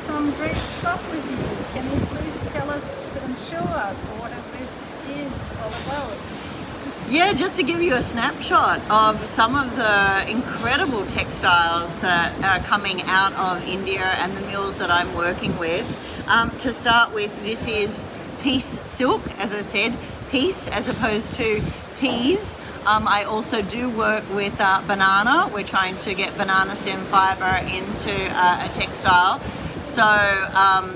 some great stuff with you. Can you please tell us and show us what this is all about? Yeah, just to give you a snapshot of some of the incredible textiles that are coming out of India and the mills that I'm working with. To start with, this is piece silk, as I said, piece as opposed to peas. I also do work with banana. We're trying to get banana stem fiber into a textile. So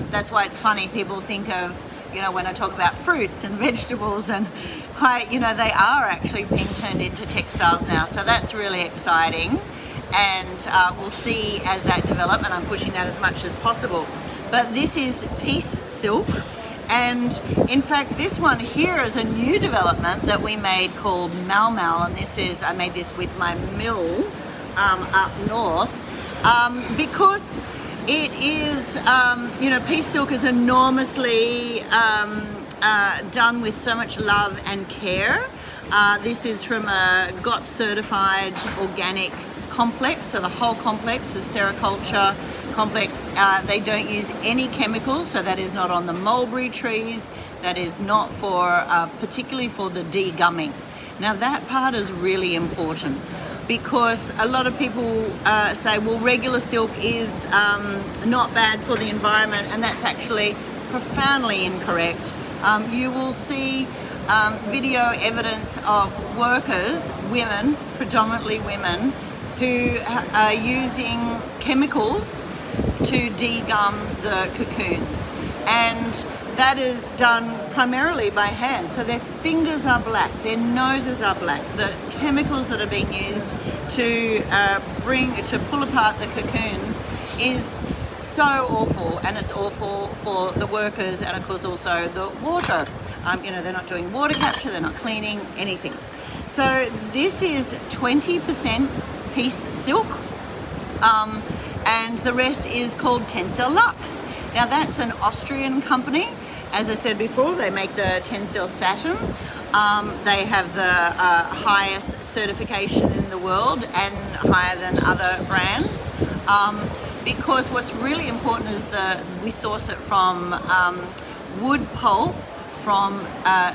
that's why it's funny, people think of, you know, when I talk about fruits and vegetables and quite, you know, they are actually being turned into textiles now. So that's really exciting. And we'll see as that develops, and I'm pushing that as much as possible. But this is piece silk. And in fact, this one here is a new development that we made called Mальмаль, and this is, I made this with my mill up north, because it is, you know, piece silk is enormously done with so much love and care. This is from a GOTS certified organic complex, so the whole complex is sericulture complex. They don't use any chemicals, so that is not on the mulberry trees, that is not for particularly for the degumming. Now that part is really important, because a lot of people say, well, regular silk is not bad for the environment, and that's actually profoundly incorrect. You will see video evidence of workers, women, predominantly women, who are using chemicals to degum the cocoons, and that is done primarily by hand. So their fingers are black, their noses are black. The chemicals that are being used to pull apart the cocoons is so awful, and it's awful for the workers, and of course also the water. You know, they're not doing water capture, they're not cleaning anything. So this is 20% piece silk, and the rest is called Tensel Luxe. Now that's an Austrian company. As I said before, they make the Tensel Satin. They have the highest certification in the world, and higher than other brands, because what's really important is we source it from wood pulp from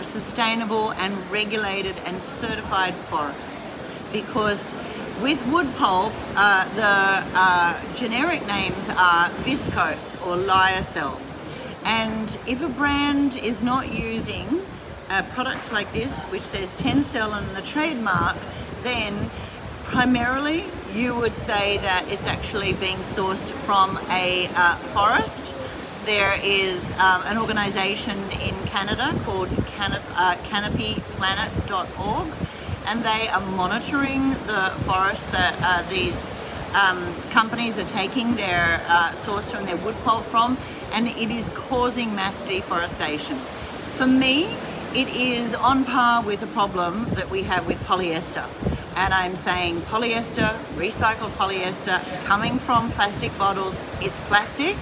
sustainable and regulated and certified forests. Because with wood pulp, the generic names are viscose or lioцелл. And if a brand is not using products like this, which says Tensel on the trademark, then primarily you would say that it's actually being sourced from a forest. There is an organization in Canada called canopyplanet.org, and they are monitoring the forest that these companies are taking their source from their wood pulp from, and it is causing mass deforestation. For me, it is on par with the problem that we have with polyester. And I'm saying polyester, recycled polyester, coming from plastic bottles, it's plastic,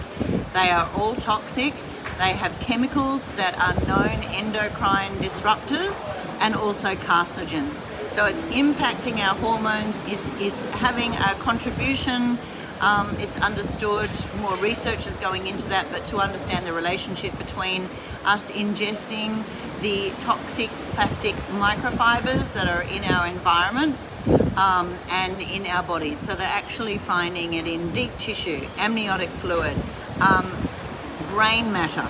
they are all toxic, they have chemicals that are known endocrine disruptors and also carcinogens. So it's impacting our hormones, it's having a contribution, it's understood, more research is going into that, but to understand the relationship between us ingesting the toxic plastic microfibers that are in our environment and in our bodies. So they're actually finding it in deep tissue, amniotic fluid, brain matter.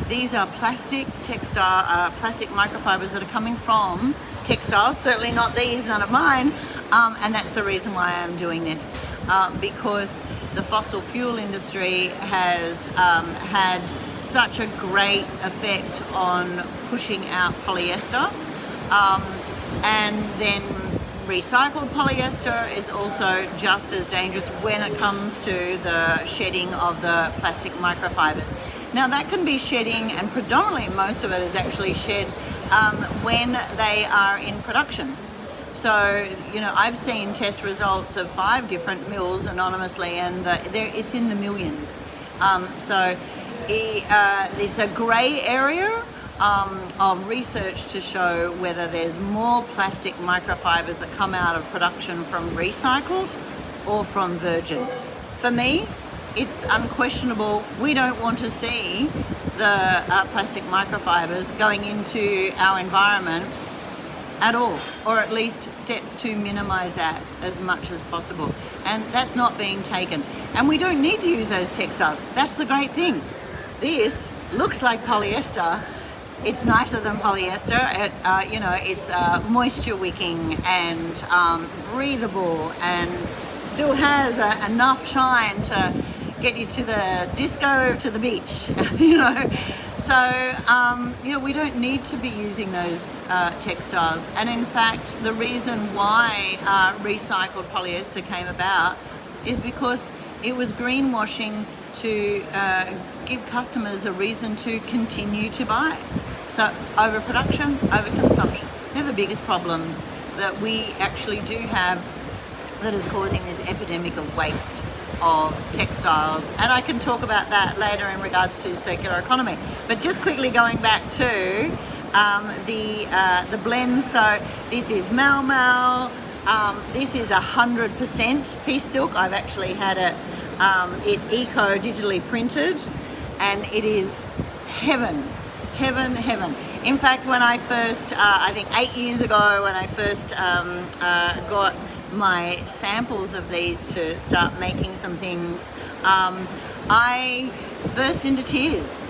These are plastic microfibers that are coming from textiles, certainly not these, none of mine, and that's the reason why I'm doing this, because the fossil fuel industry has had such a great effect on pushing out polyester, and then recycled polyester is also just as dangerous when it comes to the shedding of the plastic microfibers. Now that can be shedding, and predominantly most of it is actually shed when they are in production. So, you know, I've seen test results of 5 different mills anonymously, and it's in the millions. So it's a grey area of research to show whether there's more plastic microfibers that come out of production from recycled or from virgin. For me, it's unquestionable. We don't want to see the plastic microfibers going into our environment at all, or at least steps to minimize that as much as possible. And that's not being taken. And we don't need to use those textiles. That's the great thing. This looks like polyester. It's nicer than polyester. It's moisture wicking and breathable, and still has enough shine to get you to the disco, to the beach, So, we don't need to be using those textiles. And in fact, the reason why recycled polyester came about is because it was greenwashing to give customers a reason to continue to buy. So overproduction, overconsumption, they're the biggest problems that we actually do have that is causing this epidemic of waste of textiles. And I can talk about that later in regards to the circular economy. But just quickly going back to the blends. So this is Mальмаль. This is 100% piece silk. I've actually had it digitally printed, and it is heaven. In fact, when I first, I think 8 years ago, when I first got my samples of these to start making some things, I burst into tears.